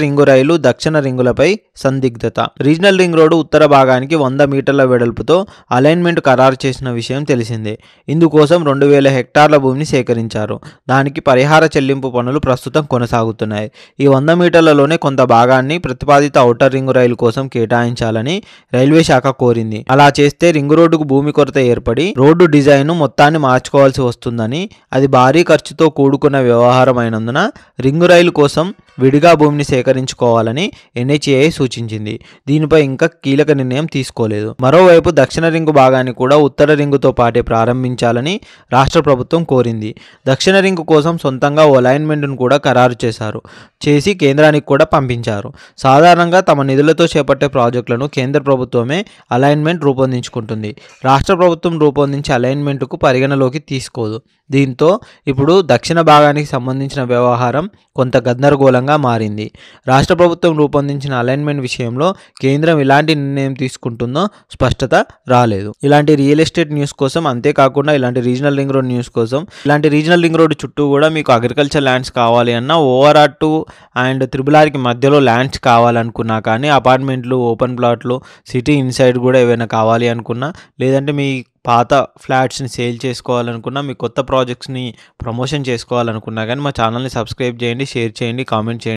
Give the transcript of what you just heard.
Ring రైలు దక్షిణ రింగులపై సందిగ్ధత. Regional ring road ఉత్తర భాగానికి 100 మీటర్ల వెడల్పుతో అలైన్మెంట్ ఖరారు చేసిన విషయం తెలిసిందే. ఇందుకోసం 2000 హెక్టార్ల భూమిని సేకరించారు. దానికి పరిహార చెల్లింపు పనులు ప్రస్తుతం కొనసాగుతున్నాయి. ఈ 100 మీటర్లలోనే కొంత భాగాన్ని ప్రతిపాదిత ఔటర్ రింగు రైలు కోసం కేటాయించాలని రైల్వే శాఖ కోరింది. అలా చేస్తే రింగు రోడ్డుకు భూమి కొరత ఏర్పడి రోడ్డు డిజైన్ మొత్తాన్ని మార్చుకోవాల్సి వస్తుందని, అది భారీ ఖర్చుతో కూడుకున్న వ్యవహారం అయినందున రింగు రైలు కోసం విడిగా భూమిని సేకరించుకోవాలని NHAI సూచించింది. దీనిపై ఇంకా కీలక నిర్ణయం తీసుకోలేదు. మరోవైపు దక్షిణ రింగు భాగాన్ని కూడా ఉత్తర రింగుతో పాటే ప్రారంభించాలని రాష్ట్ర ప్రభుత్వం కోరింది. దక్షిణ రింగు కోసం సొంతంగా ఓ అలైన్మెంట్ను కూడా ఖరారు చేసి కేంద్రానికి కూడా పంపించారు. సాధారణంగా తమ నిధులతో చేపట్టే ప్రాజెక్టులను కేంద్ర ప్రభుత్వమే అలైన్మెంట్ రూపొందించుకుంటుంది. రాష్ట్ర ప్రభుత్వం రూపొందించే అలైన్మెంట్కు పరిగణలోకి తీసుకోదు. దీంతో ఇప్పుడు దక్షిణ భాగానికి సంబంధించిన వ్యవహారం కొంత గందరగోళంగా మారింది. రాష్ట్ర ప్రభుత్వం రూపొందించిన అలైన్మెంట్ విషయంలో కేంద్రం ఎలాంటి నిర్ణయం తీసుకుంటుందో స్పష్టత రాలేదు. ఇలాంటి రియల్ ఎస్టేట్ న్యూస్ కోసం, అంతేకాకుండా ఇలాంటి రీజనల్ రింగ్ రోడ్ న్యూస్ కోసం, ఇలాంటి రీజనల్ రింగ్ రోడ్ చుట్టూ కూడా మీకు అగ్రికల్చర్ ల్యాండ్స్ కావాలి అన్నా, ORR2 అండ్ RRRకి మధ్యలో ల్యాండ్స్ కావాలనుకున్నా, కానీ అపార్ట్మెంట్లు, ఓపెన్ ప్లాట్లు, సిటీ ఇన్సైడ్ కూడా ఏవైనా కావాలి అనుకున్నా, లేదంటే మీ పాత ఫ్లాట్స్ని సేల్ చేసుకోవాలనుకున్నా, మీ కొత్త ప్రాజెక్ట్స్ని ప్రమోషన్ చేసుకోవాలనుకున్నా కానీ మా ఛానల్ని సబ్స్క్రైబ్ చేయండి, షేర్ చేయండి, కామెంట్ చేయండి.